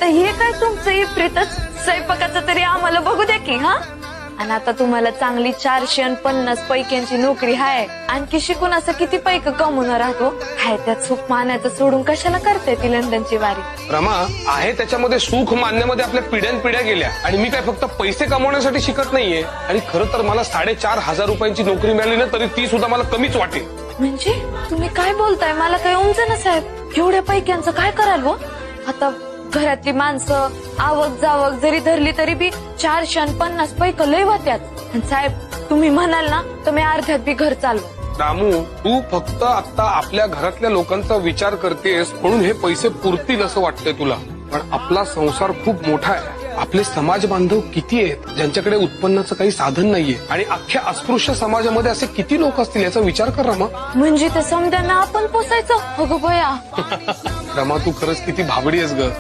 आता हे काय तुमचं इफ्रीतच स्वयंपाकाचं तरी आम्हाला बघू द्या की हा. आणि आता तुम्हाला चांगली 450 पैक्यांची नोकरी हाय, आणखी शिकून असं किती पैक कमवून राहतो हाय. त्यात सुख मानायचं सोडून कशाला करते ती लंडनची वारी. रमा, आहे त्याच्यामध्ये सुख मानण्यामध्ये आपल्या पिढ्यानपिढ्या गेल्या आणि मी काय फक्त पैसे कमवण्यासाठी शिकत नाहीये. आणि खरं तर मला 4,500 रुपयांची नोकरी मिळाली ना तरी ती सुद्धा मला कमीच वाटेल. म्हणजे तुम्ही काय बोलताय, मला काही उमजन साहेब. एवढ्या पैक्यांचं काय कराल व? आता घरातली माणसं आवक जावक जरी धरली तरी बी 450 पैक लय होत्यात. आणि साहेब तुम्ही म्हणाल ना तर मी अर्ध्यात बी घर चालू. रामू, तू फक्त आता आपल्या घरातल्या लोकांचा विचार करतेस म्हणून हे पैसे पुरतील असं वाटतंय तुला. पण आपला संसार खूप मोठा आहे. आपले समाज बांधव किती आहेत ज्यांच्याकडे उत्पन्नाचं काही साधन नाहीये. आणि अख्ख्या अस्पृश्य समाजामध्ये असे किती लोक असतील याचा विचार कर रमा. म्हणजे ते समद्यांना आपण पोसायचं. अगं बया. रमा, तू खरंच किती भाबडी आहेस ग.